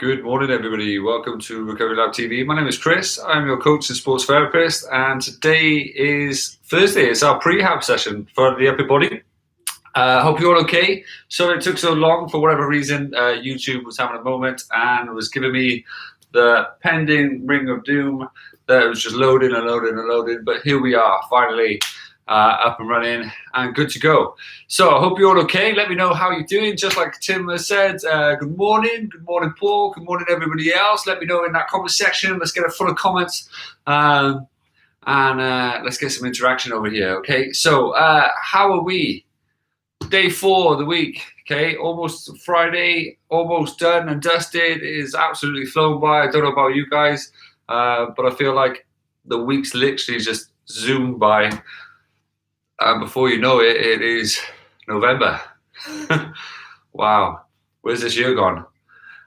Good morning, everybody. Welcome to Recovery Lab TV. My name is Chris. I'm your coach and sports therapist, and today is Thursday. It's our prehab session for the upper body. Hope you're all okay. Sorry it took so long. For whatever reason, YouTube was having a moment and was giving me the pending ring of doom that it was just loading and loading and loading. But here we are, finally up and running and good to go. So I hope you're all okay. Let me know how you're doing. Just like Tim has said, good morning Paul, good morning everybody else. Let me know in that comment section. Let's get a full of comments and let's get some interaction over here. Okay, so how are we? Day 4 of the week. Okay, almost Friday, almost done and dusted. It is absolutely flown by. I don't know about you guys, but I feel like the week's literally just zoomed by. And before you know it, it is November. Wow, where's this year gone?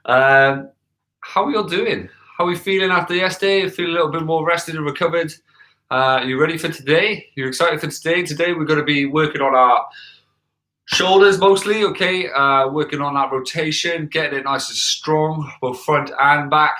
How are you all doing? How are we feeling after yesterday? Feel a little bit more rested and recovered. You ready for today? You're excited for today? Today we're going to be working on our shoulders mostly, okay? Working on that rotation, getting it nice and strong, both front and back.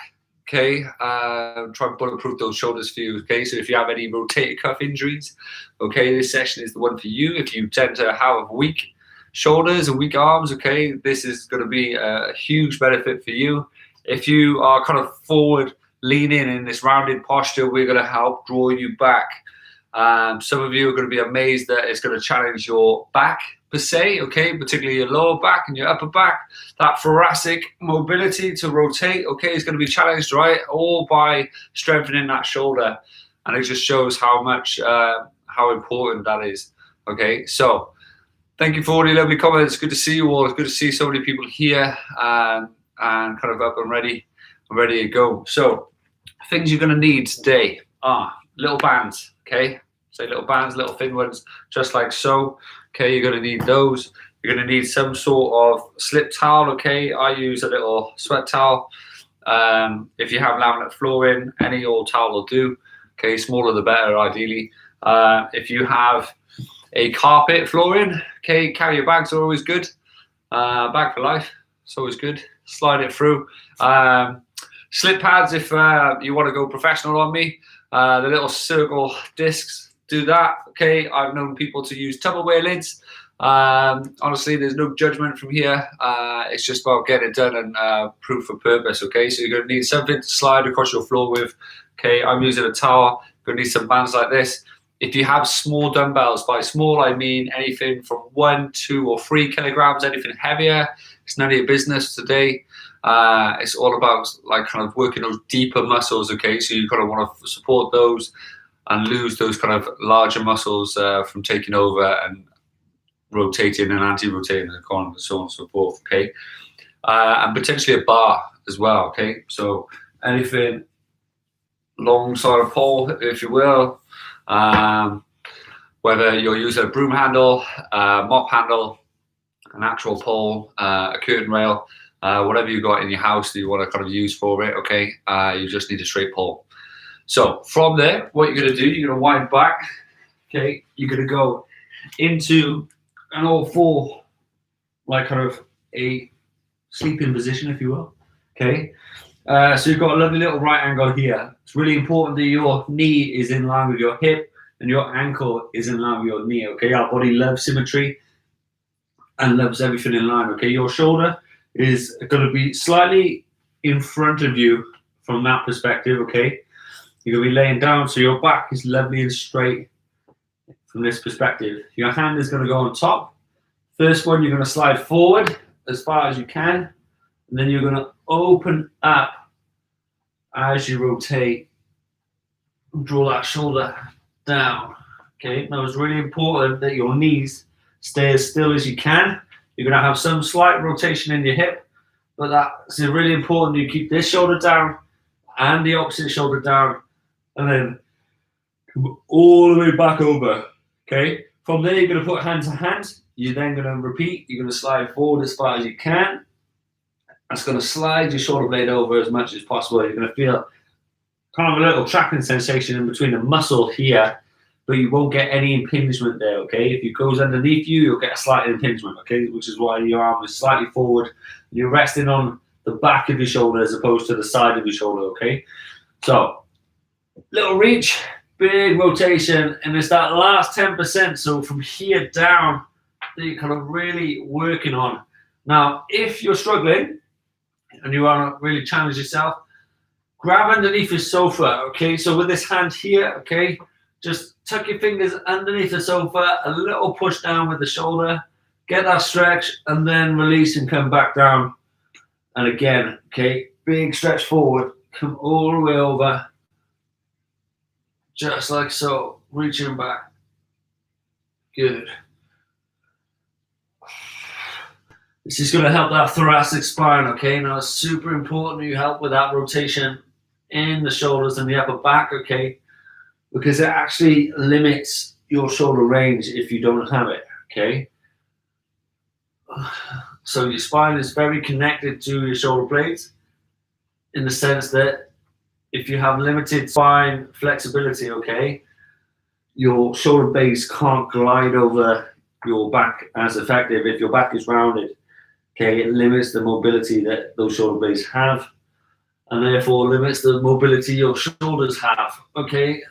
Okay, try and bulletproof those shoulders for you. Okay, so if you have any rotator cuff injuries, okay, this session is the one for you. If you tend to have weak shoulders and weak arms, okay, this is going to be a huge benefit for you. If you are kind of forward leaning in this rounded posture, we're going to help draw you back. Some of you are going to be amazed that it's going to challenge your back per se, okay, particularly your lower back and your upper back. That thoracic mobility to rotate, okay, is going to be challenged, right, all by strengthening that shoulder. And it just shows how much, how important that is, okay. So thank you for all the lovely comments. Good to see you all. It's good to see so many people here and kind of up and ready to go. So things you're going to need today are little bands, okay. Say little bands, little thin ones, just like so. Okay, you're going to need those. You're going to need some sort of slip towel, okay? I use a little sweat towel. If you have laminate flooring, any old towel will do. Okay, smaller the better, ideally. If you have a carpet flooring, okay, carrier bags are always good. Bag for life, it's always good. Slide it through. Slip pads, if you want to go professional on me. The little circle discs, do that. Okay, I've known people to use Tupperware lids. Honestly, there's no judgment from here. It's just about getting it done and proof for purpose. Okay, so you're going to need something to slide across your floor with. Okay, I'm using a towel. You're going to need some bands like this. If you have small dumbbells, by small I mean anything from 1, 2 or 3 kilograms, anything heavier, it's none of your business today. It's all about like kind of working those deeper muscles. Okay, so you kind of want to support those and lose those kind of larger muscles from taking over and rotating and anti-rotating the column and so on and so forth, okay? And potentially a bar as well, okay? So anything long side of pole, if you will, whether you're using a broom handle, mop handle, an actual pole, a curtain rail, whatever you've got in your house that you want to kind of use for it, okay? You just need a straight pole. So from there, what you're going to do, you're going to wind back, okay? You're going to go into an all 4, like kind of a sleeping position, if you will, okay? So you've got a lovely little right angle here. It's really important that your knee is in line with your hip and your ankle is in line with your knee, okay? Our body loves symmetry and loves everything in line, okay? Your shoulder is going to be slightly in front of you from that perspective, okay? You're going to be laying down, so your back is lovely and straight from this perspective. Your hand is going to go on top. First one, you're going to slide forward as far as you can, and then you're going to open up as you rotate and draw that shoulder down. Okay, now it's really important that your knees stay as still as you can. You're going to have some slight rotation in your hip, but that's really important you keep this shoulder down and the opposite shoulder down, and then come all the way back over, okay? From there, you're going to put hand to hand. You're then going to repeat. You're going to slide forward as far as you can. That's going to slide your shoulder blade over as much as possible. You're going to feel kind of a little tracking sensation in between the muscle here, but you won't get any impingement there, okay? If it goes underneath you, you'll get a slight impingement, okay? Which is why your arm is slightly forward. You're resting on the back of your shoulder as opposed to the side of your shoulder, okay? So, little reach, big rotation, and it's that last 10%, so from here down, that you're kind of really working on. Now, if you're struggling and you want to really challenge yourself, grab underneath your sofa, okay? So with this hand here, okay, just tuck your fingers underneath the sofa, a little push down with the shoulder, get that stretch, and then release and come back down. And again, okay, big stretch forward, come all the way over, just like so, reaching back. Good. This is going to help that thoracic spine, okay? Now, it's super important you help with that rotation in the shoulders and the upper back, okay? Because it actually limits your shoulder range if you don't have it, okay? So your spine is very connected to your shoulder blades in the sense that if you have limited spine flexibility, okay, your shoulder base can't glide over your back as effective. If your back is rounded, okay, it limits the mobility that those shoulder blades have, and therefore limits the mobility your shoulders have, okay?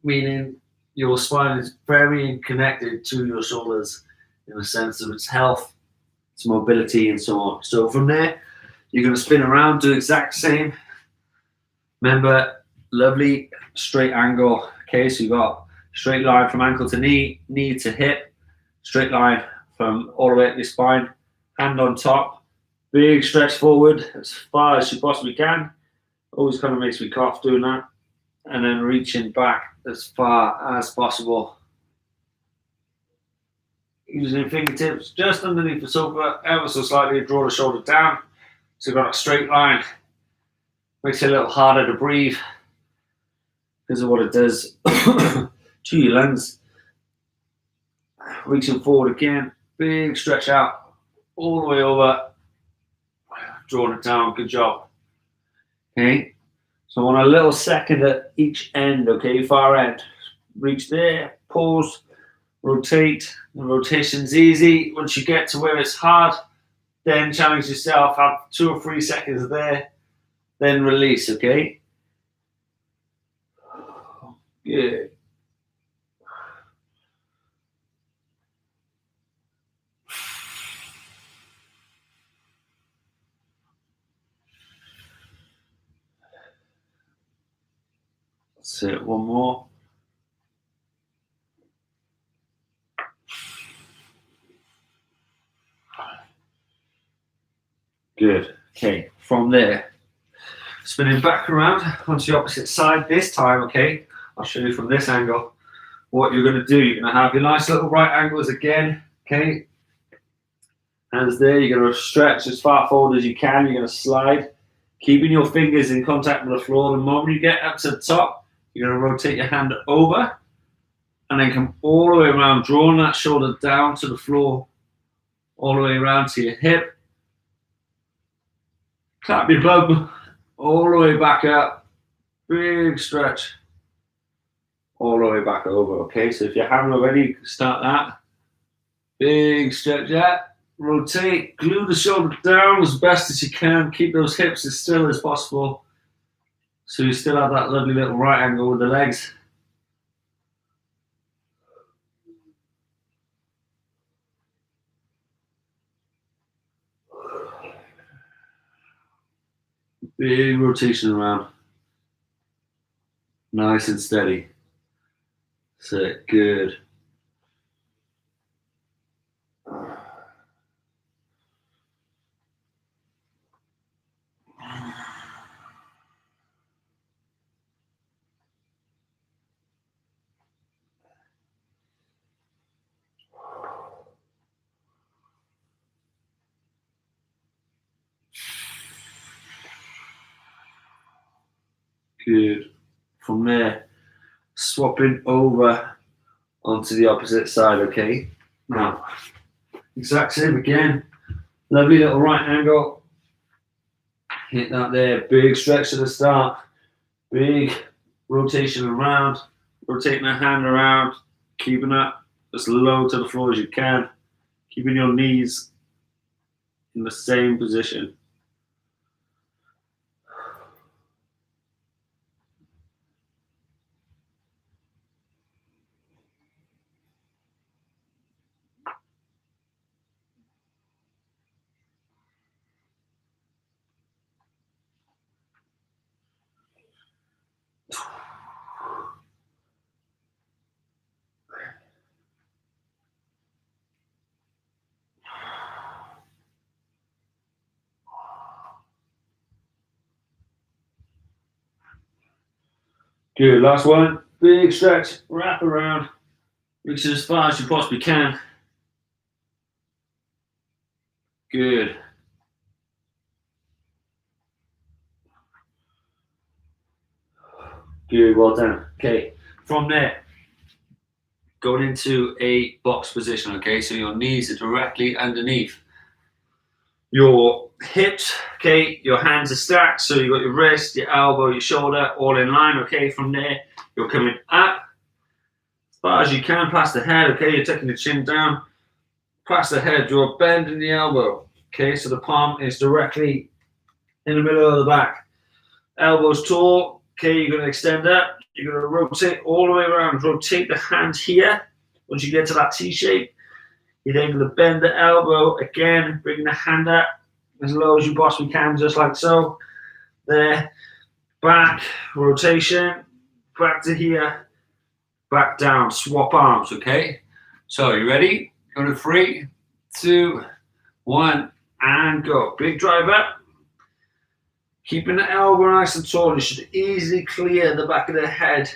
Meaning your spine is very connected to your shoulders in the sense of its health, its mobility, and so on. So from there, you're going to spin around, do the exact same. Remember, lovely straight angle. Okay, so you've got straight line from ankle to knee, knee to hip, straight line from all the way up your spine, hand on top, big stretch forward as far as you possibly can. Always kind of makes me cough doing that. And then reaching back as far as possible. Using fingertips just underneath the sofa, ever so slightly, draw the shoulder down. So you've got a straight line. Makes it a little harder to breathe because of what it does to your lungs. Reaching forward again, big stretch out, all the way over, drawing it down, good job. Okay, so I want a little second at each end, okay, far end. Reach there, pause, rotate. The rotation's easy. Once you get to where it's hard, then challenge yourself, have 2 or 3 seconds there, then release, okay? Good. That's it, one more. Good. Okay, from there, spinning back around onto the opposite side this time, okay? I'll show you from this angle what you're going to do. You're going to have your nice little right angles again, okay? Hands there, you're going to stretch as far forward as you can. You're going to slide, keeping your fingers in contact with the floor. The moment you get up to the top, you're going to rotate your hand over and then come all the way around, drawing that shoulder down to the floor, all the way around to your hip. Clap your bum all the way back up, big stretch, all the way back over, okay? So if you haven't already, you can start that. Big stretch out, rotate, glue the shoulder down as best as you can, keep those hips as still as possible so you still have that lovely little right angle with the legs. Big rotation around. Nice and steady. So good. Good. From there, swapping over onto the opposite side, okay? Now, exact same again. Lovely little right angle. Hit that there. Big stretch at the start. Big rotation around. Rotating the hand around. Keeping that as low to the floor as you can. Keeping your knees in the same position. Good, last one. Big stretch, wrap around. Reach it as far as you possibly can. Good. Good, well done. Okay, from there, going into a box position, okay? So your knees are directly underneath your hips, okay? Your hands are stacked, so you've got your wrist, your elbow, your shoulder, all in line, okay? From there, you're coming up as far as you can past the head, okay? You're taking the chin down, past the head, you're bending the elbow, okay? So the palm is directly in the middle of the back. Elbows tall, okay? You're going to extend up. You're going to rotate all the way around. Rotate the hand here. Once you get to that T shape, you're then going to bend the elbow again, bring the hand up as low as you possibly can, just like so. There, back, rotation, back to here, back down, swap arms, okay? So, you ready? Go to 3, 2, 1, and go. Big drive up. Keeping the elbow nice and tall, you should easily clear the back of the head.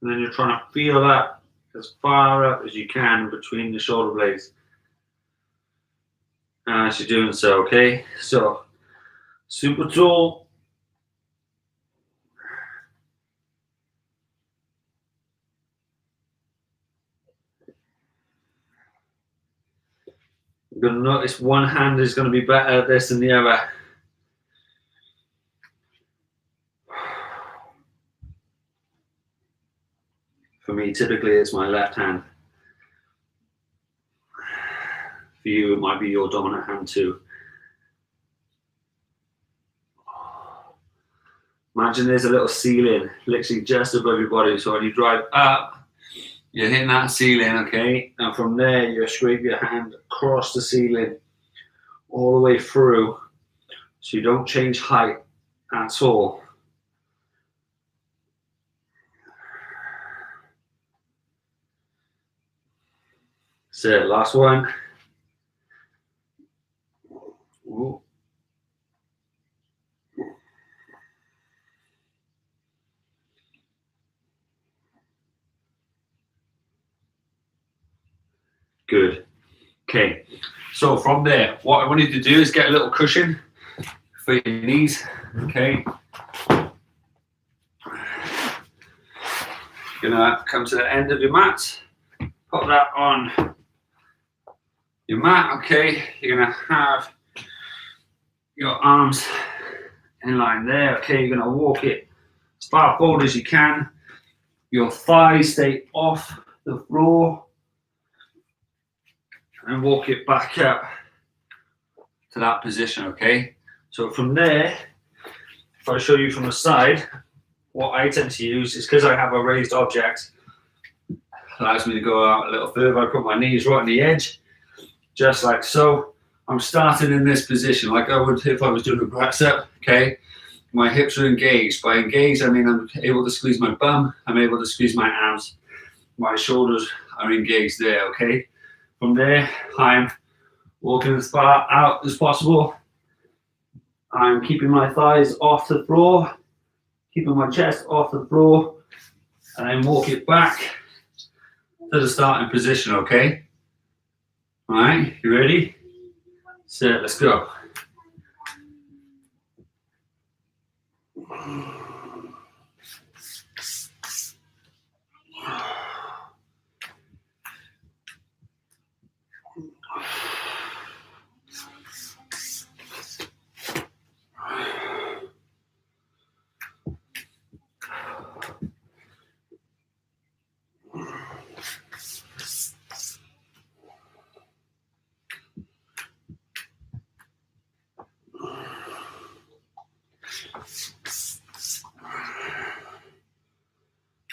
And then you're trying to feel that as far up as you can between the shoulder blades. As you're doing so, okay? So, super tall. You're going to notice one hand is going to be better at this than the other. For me, typically it's my left hand. For you, it might be your dominant hand too. Imagine there's a little ceiling, literally just above your body. So when you drive up, you're hitting that ceiling, okay? And from there, you scrape your hand across the ceiling, all the way through, so you don't change height at all. So, last one. Ooh. Good. Okay, so from there, what I want you to do is get a little cushion for your knees, okay? You're gonna come to the end of your mat, put that on your mat, okay? You're gonna have your arms in line there, okay? You're gonna walk it as far forward as you can. Your thighs stay off the floor. And walk it back up to that position, okay? So from there, if I show you from the side, what I tend to use is, because I have a raised object, allows me to go out a little further. I put my knees right on the edge, just like so. I'm starting in this position, like I would if I was doing a press up, okay? My hips are engaged. By engaged, I mean I'm able to squeeze my bum, I'm able to squeeze my arms. My shoulders are engaged there, okay? From there, I'm walking as far out as possible. I'm keeping my thighs off the floor, keeping my chest off the floor, and then walk it back to the starting position, okay? All right, you ready? So let's go.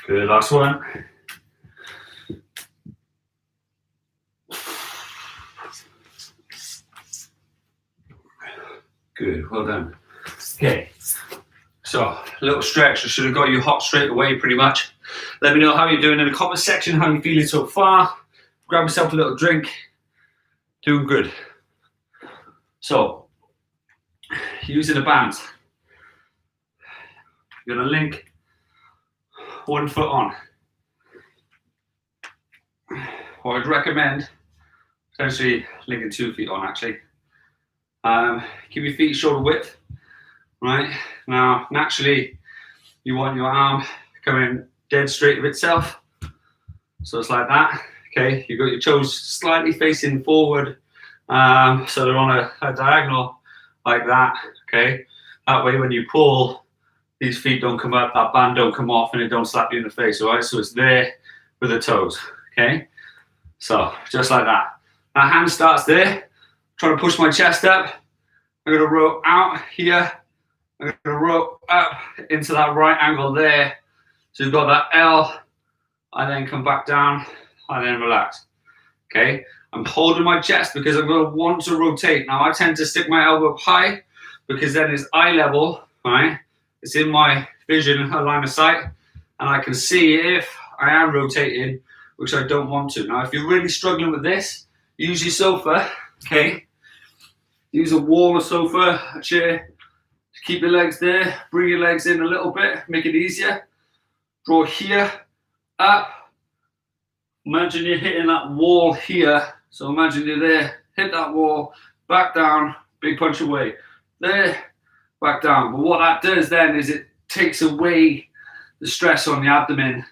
Good, last one. Good, well done. Okay, so a little stretch. I should have got you hot straight away pretty much. Let me know how you're doing in the comment section, how you're feeling so far. Grab yourself a little drink. Doing good. So, using a band. You're going to link one foot on. What I'd recommend, potentially linking 2 feet on actually. Keep your feet shoulder width, right? Now, naturally, you want your arm coming dead straight of itself. So it's like that, okay? You've got your toes slightly facing forward, so they're on a diagonal like that, okay? That way when you pull, these feet don't come up, that band don't come off, and it don't slap you in the face, all right? So it's there with the toes, okay? So just like that. Now hand starts there. Trying to push my chest up. I'm going to row out here. I'm going to row up into that right angle there. So you've got that L. I then come back down. I then relax. Okay. I'm holding my chest because I'm going to want to rotate. Now I tend to stick my elbow up high because then it's eye level, right? It's in my vision, a line of sight, and I can see if I am rotating, which I don't want to. Now, if you're really struggling with this, use your sofa, okay? Use a wall, a sofa, a chair. Keep your legs there. Bring your legs in a little bit. Make it easier. Draw here, up. Imagine you're hitting that wall here. So imagine you're there. Hit that wall, back down, big punch away. There, back down. But what that does then is it takes away the stress on the abdomen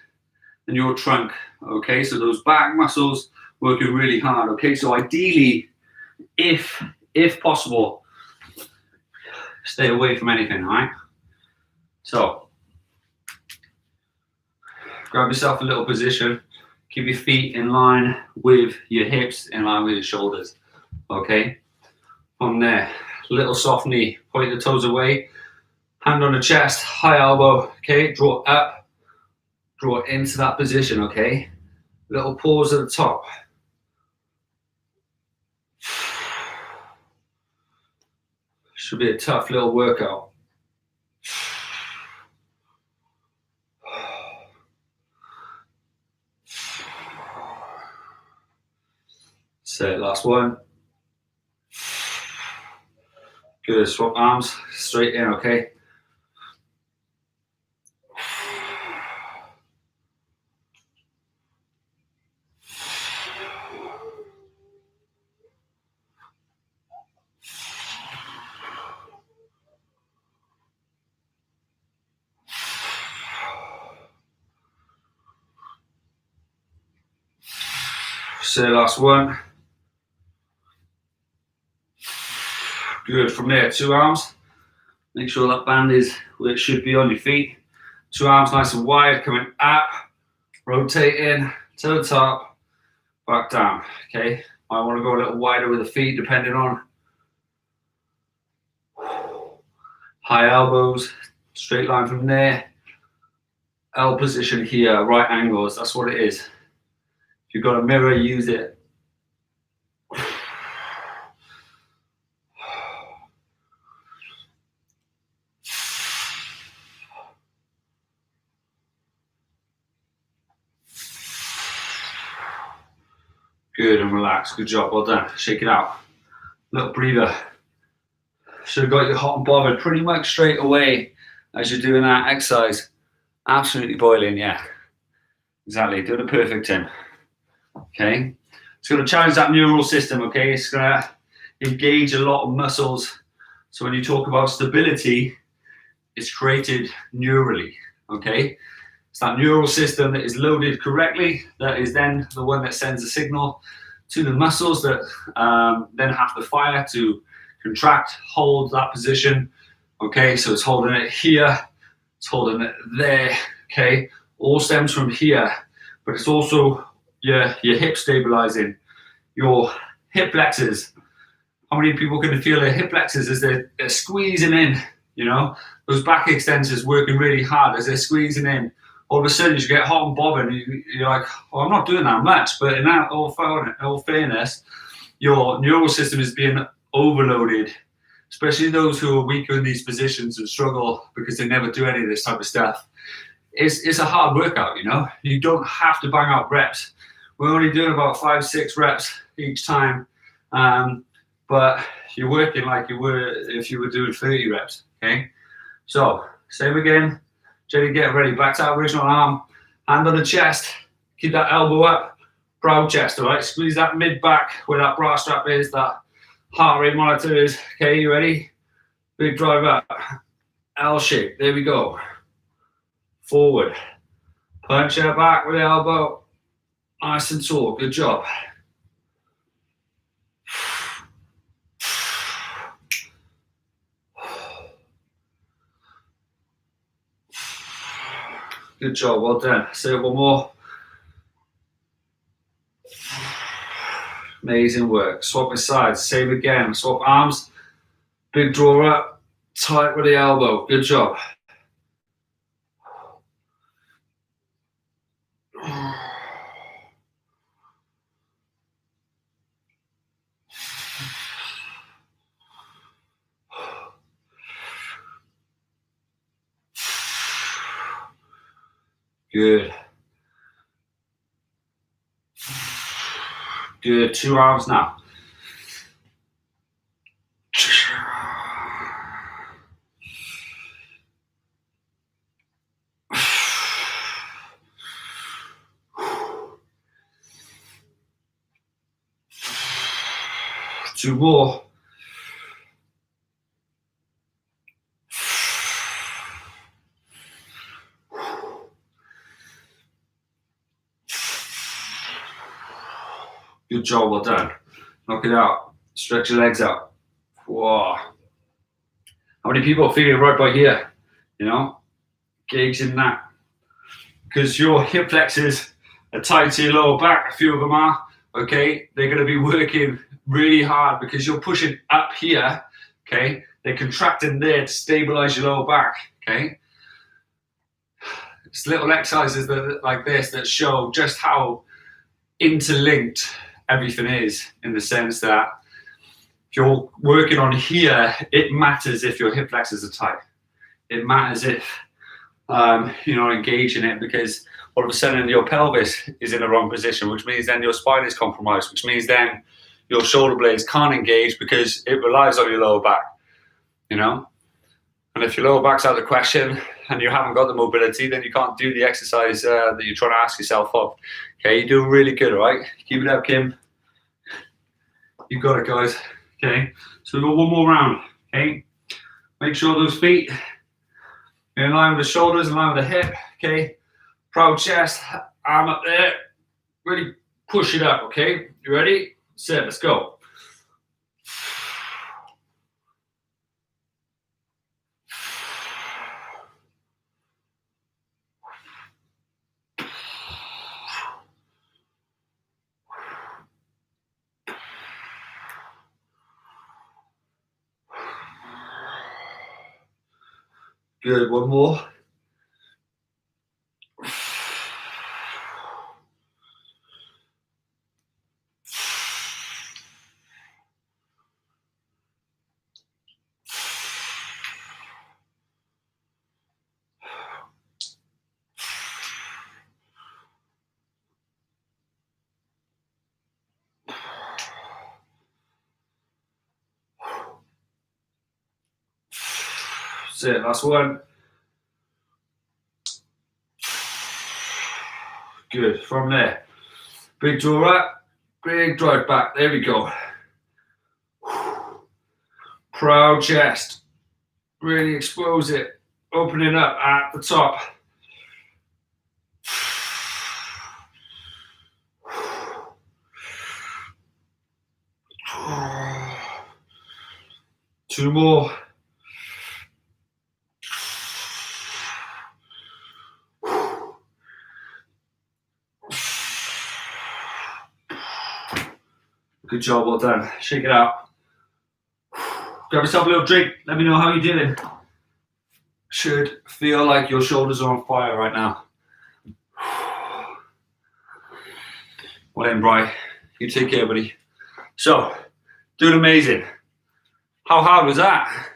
and your trunk. Okay, so those back muscles working really hard. Okay, so ideally, if possible, stay away from anything, all right? So, grab yourself a little position. Keep your feet in line with your hips, in line with your shoulders. Okay, from there, little soft knee. Point the toes away. Hand on the chest, high elbow. Okay, draw up. Draw into that position, okay? Little pause at the top. Should be a tough little workout. Say it, last one. Good, swap arms straight in, okay? Say last one. Good, from there, 2 arms. Make sure that band is where it should be on your feet. 2 arms nice and wide, coming up, rotating to the top, back down, okay? I want to go a little wider with the feet depending on high elbows, straight line from there. L position here, right angles, that's what it is. If you've got a mirror, use it. Good, and relax. Good job. Well done. Shake it out. Little breather. Should have got you hot and bothered pretty much straight away as you're doing that exercise. Absolutely boiling, yeah. Exactly. Doing a perfect, Tim. Okay. It's going to challenge that neural system, okay? It's going to engage a lot of muscles. So when you talk about stability, it's created neurally, okay? It's that neural system that is loaded correctly, that is then the one that sends a signal to the muscles that then have to fire to contract, hold that position, okay? So it's holding it here, it's holding it there, okay? All stems from here, but it's also your hip stabilizing, your hip flexors. How many people can feel their hip flexors as they're squeezing in, you know? Those back extensors working really hard as they're squeezing in. All of a sudden you get hot and bobbing, you're like, oh, I'm not doing that much, but in all fairness, your neural system is being overloaded, especially those who are weaker in these positions and struggle because they never do any of this type of stuff. It's a hard workout, you know? You don't have to bang out reps. We're only doing about 5-6 reps each time. but you're working like you were if you were doing 30 reps, okay? So, same again, gently get ready, back to our original arm, hand on the chest, keep that elbow up, proud chest, all right? Squeeze that mid back where that bra strap is, that heart rate monitor is, okay, you ready? Big drive up, L shape, there we go. Forward, punch it back with the elbow, nice and tall, good job. Good job, well done. Say it one more. Amazing work. Swap with sides, same again. Swap arms, big draw up, tight with the elbow. Good job. Good. Good. 2 arms now. Two more. Good job, well done. Knock it out. Stretch your legs out. Whoa. How many people are feeling right by here? You know, gauging that. Because your hip flexors are tied to your lower back, a few of them are, okay? They're going to be working really hard because you're pushing up here, okay? They're contracting there to stabilize your lower back, okay? It's little exercises that, like this that show just how interlinked everything is, in the sense that if you're working on here, it matters if your hip flexors are tight. It matters if you're not engaging it, because all of a sudden your pelvis is in the wrong position, which means then your spine is compromised, which means then your shoulder blades can't engage because it relies on your lower back, you know? And if your lower back's out of the question and you haven't got the mobility, then you can't do the exercise that you're trying to ask yourself of. Okay, you're doing really good, all right? Keep it up, Kim. You got it, guys. Okay, so we've got one more round, okay? Make sure those feet are in line with the shoulders, in line with the hip, okay? Proud chest, arm up there. Really push it up, okay? You ready? Set, let's go. Good, one more. That's it, last one. Good, from there. Big draw up, big drive back, there we go. Proud chest, really expose it, open it up at the top. Two more. Good job, well done. Shake it out. Grab yourself a little drink. Let me know how you're doing. Should feel like your shoulders are on fire right now. Well then, Bri, you take care, buddy. So, doing amazing. How hard was that?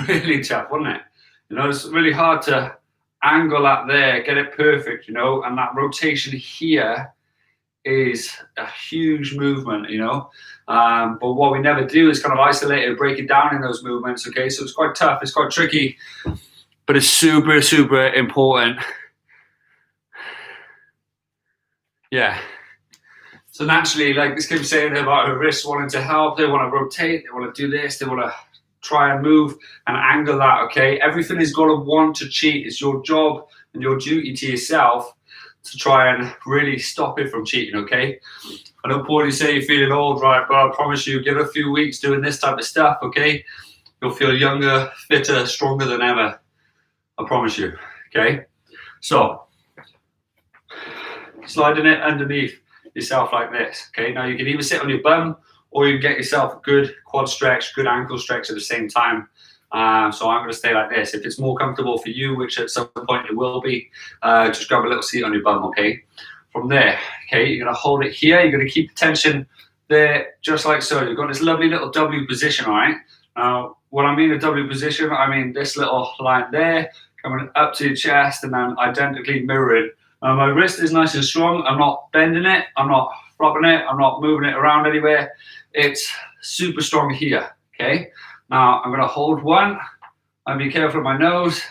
Really tough, wasn't it? You know, it's really hard to angle that there, get it perfect, you know, and that rotation here is a huge movement, you know. But what we never do is kind of isolate it, break it down in those movements, okay? So it's quite tough, it's quite tricky, but it's super, super important. Yeah. So naturally, like this kid was saying about her wrists wanting to help, they want to rotate, they want to do this, they want to try and move and angle that, okay? Everything is going to want to cheat. It's your job and your duty to yourself to try and really stop it from cheating, okay? I don't poorly say you're feeling old, right? But I promise you, give it a few weeks doing this type of stuff, okay? You'll feel younger, fitter, stronger than ever. I promise you, okay? So, sliding it underneath yourself like this, okay? Now you can either sit on your bum or you can get yourself a good quad stretch, good ankle stretch at the same time. So I'm going to stay like this. If it's more comfortable for you, which at some point it will be, just grab a little seat on your bum, okay? From there, okay, you're going to hold it here. You're going to keep the tension there, just like so. You've got this lovely little W position, all right? Now, when I mean a W position, I mean this little line there, coming up to your chest and then identically mirroring. My wrist is nice and strong. I'm not bending it. I'm not flopping it. I'm not moving it around anywhere. It's super strong here, okay? Now, I'm going to hold one. And be careful of my nose.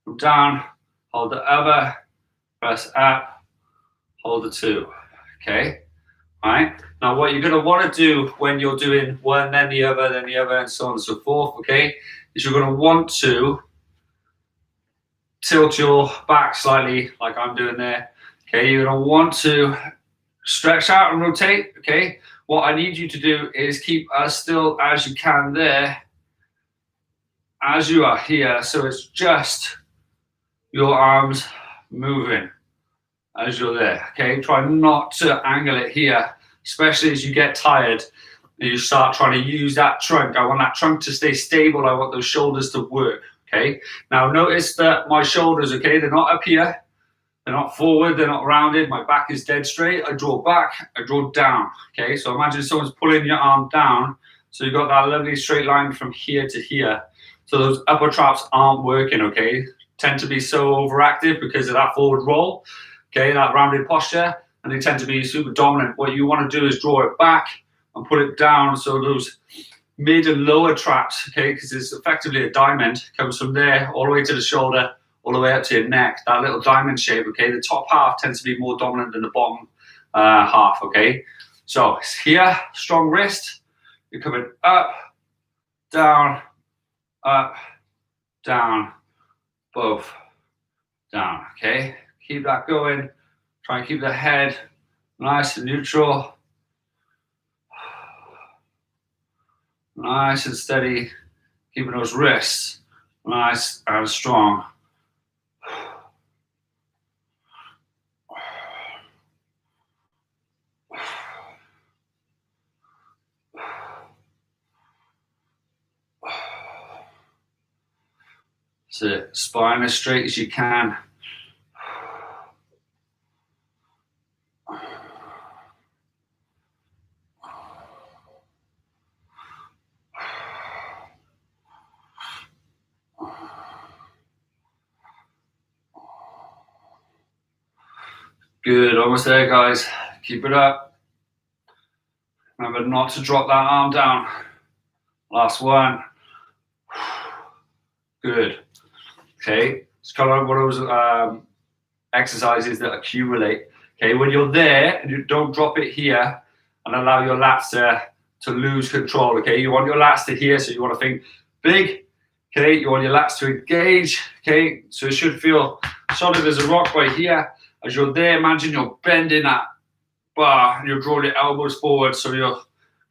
Come down, hold the other, press up. Hold the two, okay? All right. Now, what you're going to want to do when you're doing one, then the other, and so on and so forth, okay, is you're going to want to tilt your back slightly, like I'm doing there, okay? You're going to want to stretch out and rotate, okay? What I need you to do is keep as still as you can there, as you are here, so it's just your arms moving as you're there, okay? Try not to angle it here, especially as you get tired and you start trying to use that trunk. I want that trunk to stay stable. I want those shoulders to work, okay? Now notice that my shoulders, okay, they're not up here, they're not forward, they're not rounded, my back is dead straight. I draw back, I draw down, okay? So imagine someone's pulling your arm down, so you've got that lovely straight line from here to here. So those upper traps aren't working, okay? Tend to be so overactive because of that forward roll. Okay, that rounded posture, and they tend to be super dominant. What you want to do is draw it back and put it down so those mid and lower traps, okay, because it's effectively a diamond, comes from there all the way to the shoulder, all the way up to your neck, that little diamond shape, okay? The top half tends to be more dominant than the bottom half, okay? So it's here, strong wrist, you're coming up, down, both, down, okay? Keep that going. Try and keep the head nice and neutral. Nice and steady. Keeping those wrists nice and strong. That's it. Spine as straight as you can. Good, almost there, guys. Keep it up. Remember not to drop that arm down. Last one. Good. Okay, it's kind of one of those exercises that accumulate. Okay, when you're there and you don't drop it here and allow your lats to lose control. Okay, you want your lats to here, so you want to think big. Okay, you want your lats to engage. Okay, so it should feel solid as a rock right here. As you're there, imagine you're bending that bar and you're drawing your elbows forward, so you're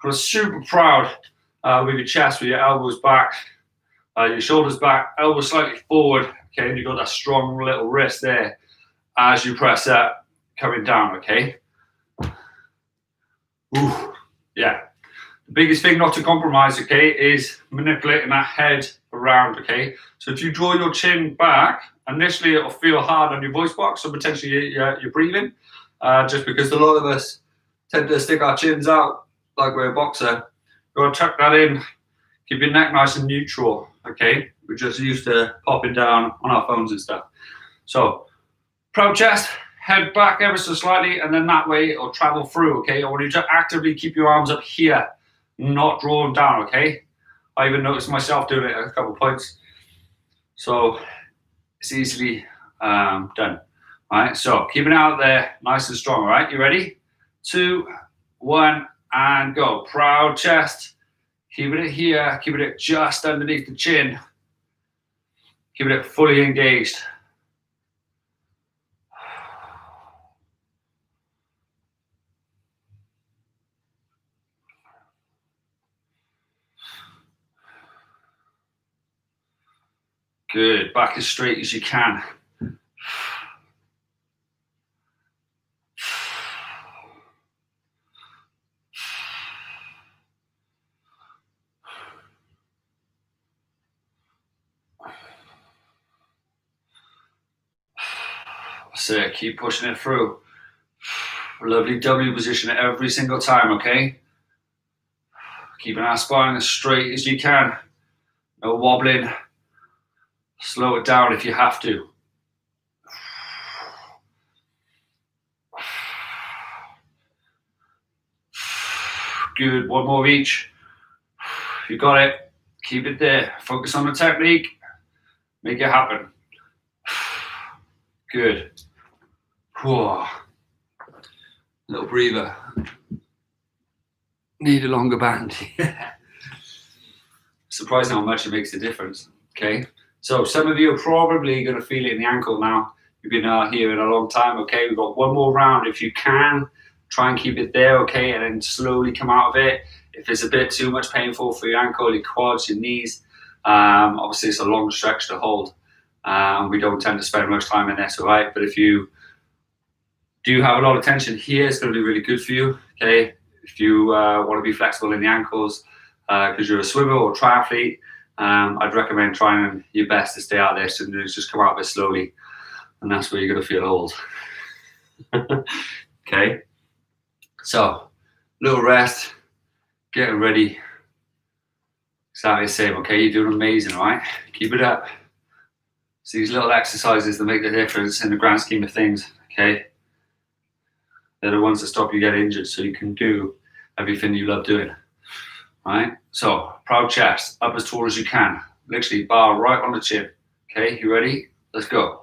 kind of super proud with your chest, with your elbows back, your shoulders back, elbows slightly forward, okay, and you've got that strong little wrist there as you press up, coming down, okay? Ooh, yeah. The biggest thing not to compromise, okay, is manipulating that head around, okay? So if you draw your chin back, initially it'll feel hard on your voice box, so potentially you're breathing, just because a lot of us tend to stick our chins out like we're a boxer. You want to tuck that in, keep your neck nice and neutral, okay? We're just used to popping down on our phones and stuff. So, proud chest, head back ever so slightly, and then that way it'll travel through, okay? I want you to actively keep your arms up here, not draw them down, okay? I even noticed myself doing it at a couple of points. So it's easily done. All right, so keep it out there nice and strong, all right? You ready? 2, 1, and go. Proud chest. Keep it here, keep it just underneath the chin. Keep it fully engaged. Good, back as straight as you can. So keep pushing it through. Lovely W position every single time, okay? Keeping our spine as straight as you can. No wobbling. Slow it down if you have to. Good, one more each. You got it. Keep it there. Focus on the technique. Make it happen. Good. Whoa. Little breather. Need a longer band. Surprising how much it makes a difference. Okay. So some of you are probably going to feel it in the ankle now. You've been here in a long time. Okay. We've got one more round. If you can, try and keep it there. Okay. And then slowly come out of it. If it's a bit too much painful for your ankle, your quads, your knees, obviously it's a long stretch to hold. We don't tend to spend much time in this, all right? But if you do have a lot of tension here, it's going to be really good for you, okay? If you want to be flexible in the ankles because you're a swimmer or triathlete, I'd recommend trying your best to stay out of this and just come out of it slowly. And that's where you're going to feel old. Okay? So, little rest, getting ready. Exactly the same, okay? You're doing amazing, all right? Keep it up. So these little exercises that make the difference in the grand scheme of things, okay? They're the ones that stop you getting injured so you can do everything you love doing, right? So, proud chest, up as tall as you can. Literally bar right on the chin, okay? You ready? Let's go.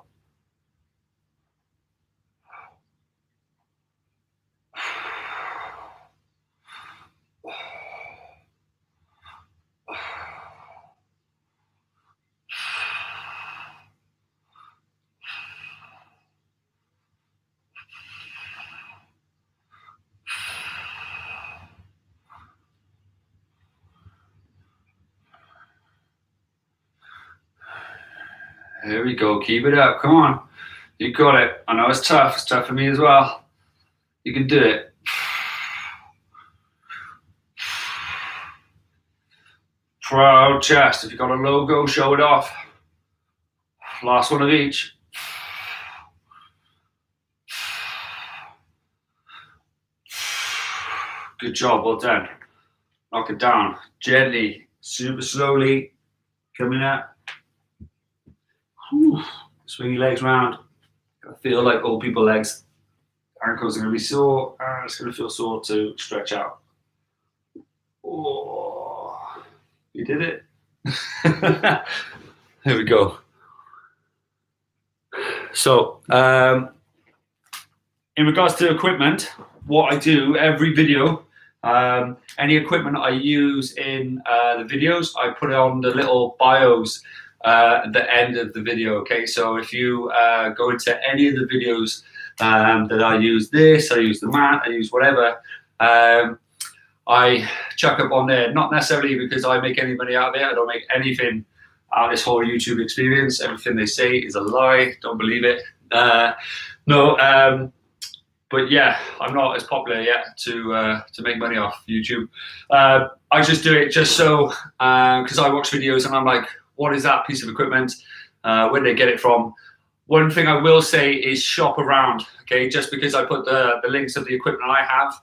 There we go. Keep it up. Come on. You got it. I know it's tough. It's tough for me as well. You can do it. Proud chest. If you've got a logo, show it off. Last one of each. Good job. Well done. Knock it down. Gently. Super slowly. Coming up. Swing your legs round. I feel like old people legs. Ankles are going to be sore. It's going to feel sore to stretch out. Oh, you did it. There we go. So, in regards to equipment, what I do every video, any equipment I use in the videos, I put it on the little bios at the end of the video, okay? So if you go into any of the videos that I use this, I use the mat, I use whatever, I chuck up on there, not necessarily because I make any money out of it. I don't make anything out of this whole YouTube experience. Everything they say is a lie. Don't believe it. But yeah, I'm not as popular yet to make money off YouTube. I just do it just so, because I watch videos and I'm like, what is that piece of equipment? Where did they get it from? One thing I will say is shop around, okay? Just because I put the links of the equipment I have,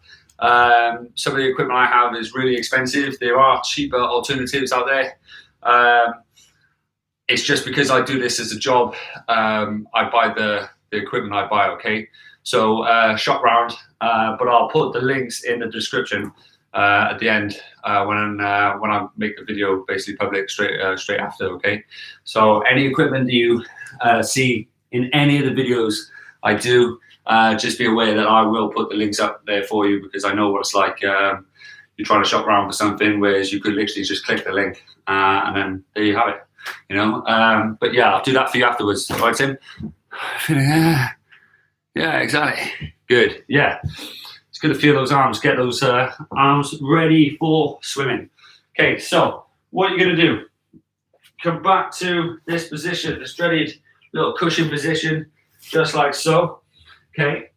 some of the equipment I have is really expensive. There are cheaper alternatives out there. It's just because I do this as a job, I buy the equipment I buy, okay? So shop round, but I'll put the links in the description at the end when I make the video basically public straight after. Okay, so any equipment that you see in any of the videos I do, just be aware that I will put the links up there for you, because I know what it's like. You're trying to shop around for something, whereas you could literally just click the link and then there you have it. You know, but yeah, I'll do that for you afterwards. All right, Tim? Yeah, exactly. Good. Yeah, it's good to feel those arms. Get those arms ready for swimming. Okay, so what you're going to do? Come back to this position, this dreaded little cushion position, just like so. Okay,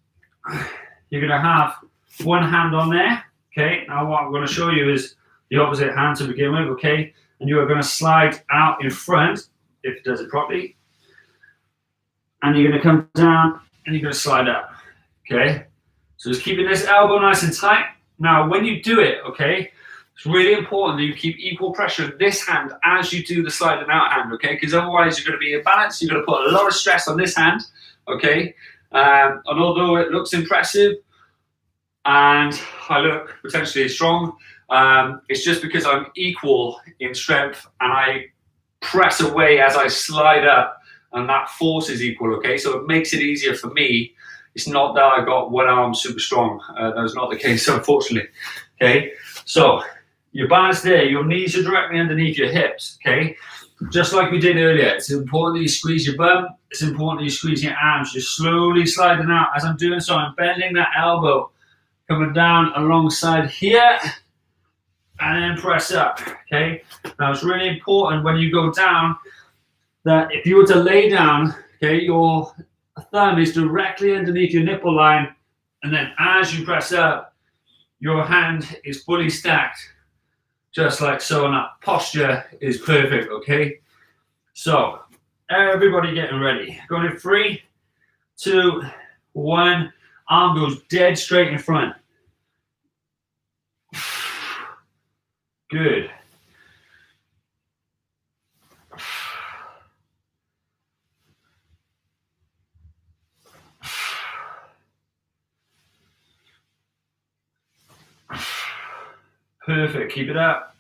you're going to have one hand on there. Okay, now what I'm going to show you is the opposite hand to begin with. Okay, and you are going to slide out in front, if it does it properly, and you're going to come down and you're going to slide up. Okay, so just keeping this elbow nice and tight. Now when you do it, okay, it's really important that you keep equal pressure in this hand as you do the sliding out hand. Okay, because otherwise you're going to be imbalanced. You're going to put a lot of stress on this hand. Okay, and although it looks impressive and I look potentially strong, it's just because I'm equal in strength and I press away as I slide up, and that force is equal. Okay, so it makes it easier for me. It's not that I got one arm super strong. That's not the case, unfortunately. Okay, so your balance there, your knees are directly underneath your hips. Okay, just like we did earlier. It's important that you squeeze your bum. It's important that you squeeze your arms. You're slowly sliding out. As I'm doing so, I'm bending that elbow, coming down alongside here, and then press up. Okay, now it's really important when you go down that if you were to lay down, okay, your thumb is directly underneath your nipple line, and then as you press up, your hand is fully stacked, just like so, and that posture is perfect. Okay, so everybody getting ready. Going in 3, 2, 1. Arm goes dead straight in front. Good. Perfect. Keep it up.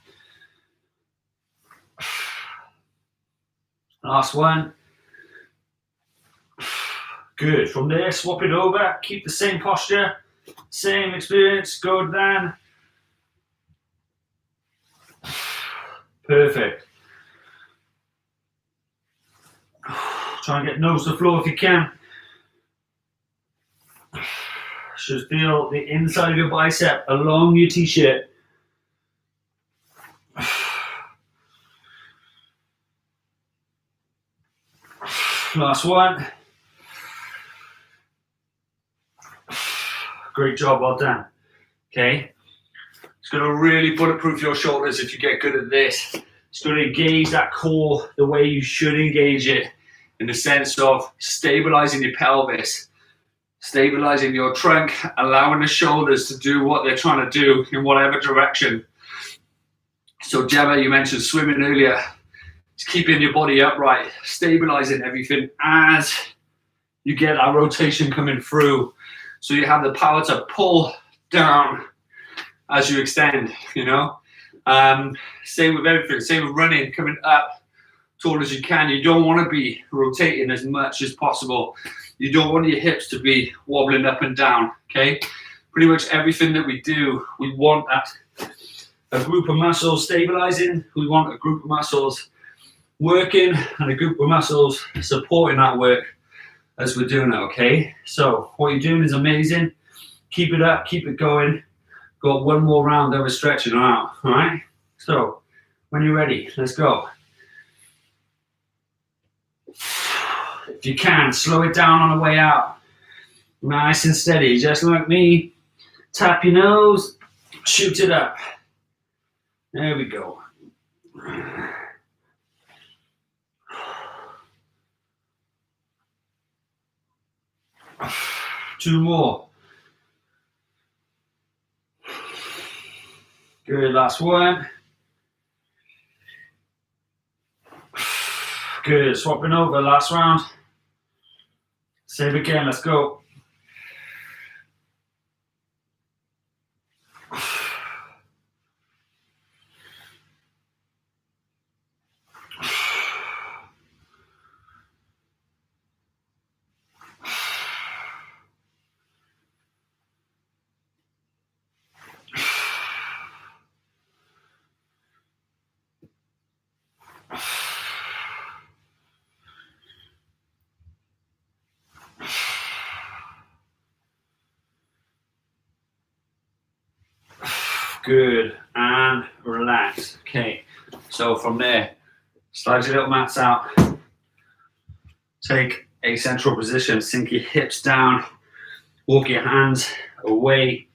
Last one. Good. From there, swap it over. Keep the same posture, same experience. Go down. Perfect. Try and get nose to floor if you can. Just feel the inside of your bicep along your t-shirt. Last one. Great job, well done. Okay. It's going to really bulletproof your shoulders if you get good at this. It's going to engage that core the way you should engage it, in the sense of stabilizing your pelvis, stabilizing your trunk, allowing the shoulders to do what they're trying to do in whatever direction. So Gemma, you mentioned swimming earlier. It's keeping your body upright, stabilizing everything as you get that rotation coming through. So you have the power to pull down as you extend, you know. Same with everything, same with running, coming up tall as you can. You don't want to be rotating as much as possible. You don't want your hips to be wobbling up and down, okay? Pretty much everything that we do, we want a group of muscles stabilizing, we want a group of muscles working, and a group of muscles supporting that work as we're doing it, okay? So what you're doing is amazing. Keep it up, keep it going. Got one more round that we're stretching out, all right? So when you're ready, let's go. If you can, slow it down on the way out. Nice and steady, just like me. Tap your nose, shoot it up. There we go. 2 more. Good, last one. Good, swapping over, last round. Same again, let's go. Good, and relax. Okay, so from there, slide your little mats out. Take a central position, sink your hips down, walk your hands away,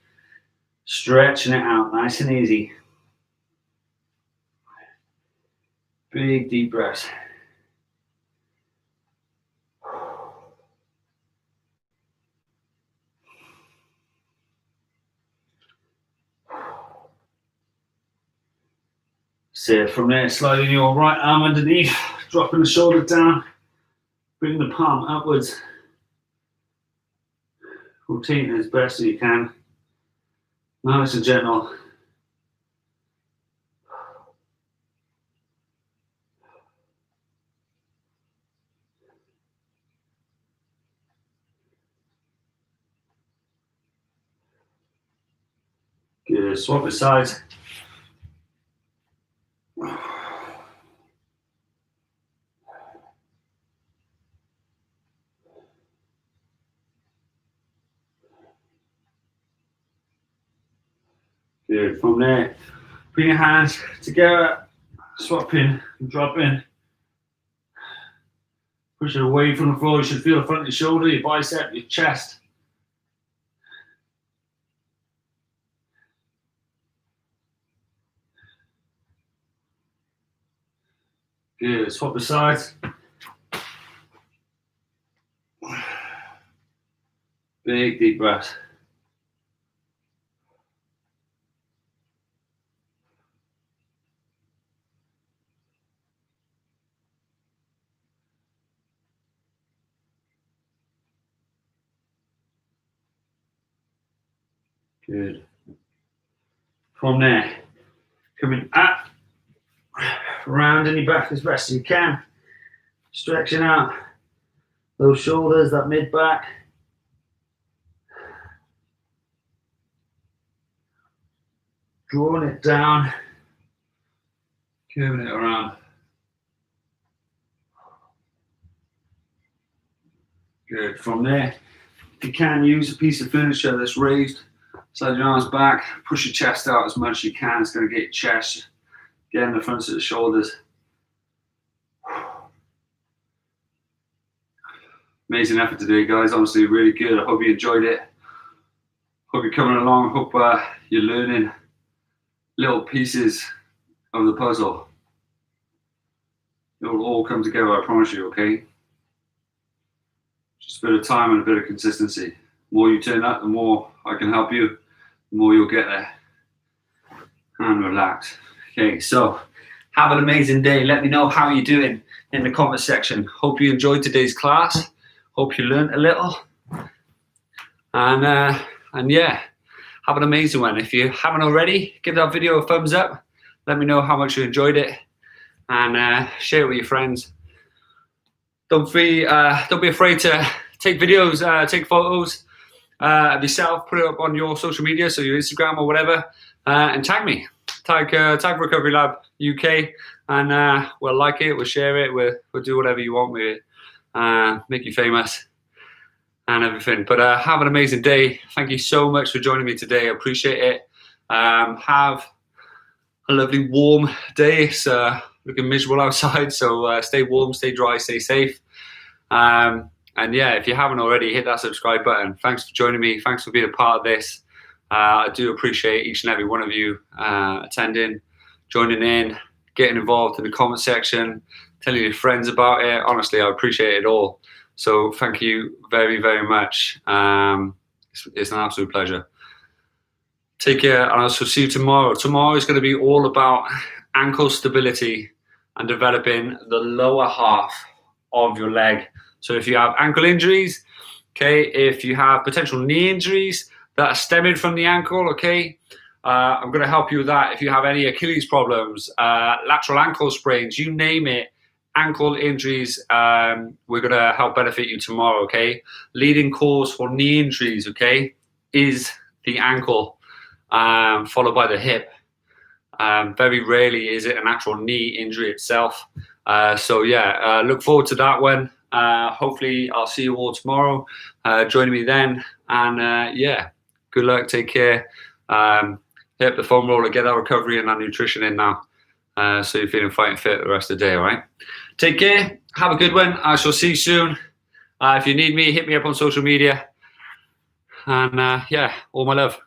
stretching it out nice and easy. Big deep breaths. So from there, sliding your right arm underneath, dropping the shoulder down, bring the palm upwards, rotating as best as you can, nice and gentle. Good, swap the sides. Good, from there, bring your hands together, swap in and drop in. Push it away from the floor. You should feel the front of your shoulder, your bicep, your chest. Good, swap the sides. Big deep breath. Good. From there, coming up, rounding your back as best as you can, stretching out those shoulders, that mid back. Drawing it down, curving it around. Good. From there, if you can, use a piece of furniture that's raised. Slide your arms back, push your chest out as much as you can. It's going to get your chest, get in the front of the shoulders. Amazing effort today, guys. Honestly, really good. I hope you enjoyed it. Hope you're coming along. Hope you're learning little pieces of the puzzle. It will all come together, I promise you, okay? Just a bit of time and a bit of consistency. The more you turn up, the more I can help you, the more you'll get there. And relax. Okay, so have an amazing day. Let me know how you're doing in the comment section. Hope you enjoyed today's class. Hope you learned a little. And yeah, have an amazing one. If you haven't already, give that video a thumbs up. Let me know how much you enjoyed it, and share it with your friends. Don't be afraid to take videos, take photos of yourself, put it up on your social media, so your Instagram or whatever, and tag me. Tag Recovery Lab UK, and we'll like it, we'll share it, we'll do whatever you want with it, make you famous and everything. But have an amazing day. Thank you so much for joining me today. I appreciate it. Have a lovely warm day. It's looking miserable outside, so stay warm, stay dry, stay safe. And yeah, if you haven't already, hit that subscribe button. Thanks for joining me. Thanks for being a part of this. I do appreciate each and every one of you attending, joining in, getting involved in the comment section, telling your friends about it. Honestly, I appreciate it all. So thank you very, very much. It's an absolute pleasure. Take care, and I'll see you tomorrow. Tomorrow is going to be all about ankle stability and developing the lower half of your leg. So if you have ankle injuries, okay, if you have potential knee injuries that are stemming from the ankle, okay, I'm going to help you with that. If you have any Achilles problems, lateral ankle sprains, you name it, ankle injuries, we're going to help benefit you tomorrow, okay? Leading cause for knee injuries, okay, is the ankle, followed by the hip. Very rarely is it an actual knee injury itself. So yeah, look forward to that one. Hopefully I'll see you all tomorrow. Join me then. And yeah, good luck, take care. hit up the foam roller, get our recovery and our nutrition in now. So you're feeling fighting fit the rest of the day, all right? Take care. Have a good one. I shall see you soon. If you need me, hit me up on social media. And yeah, all my love.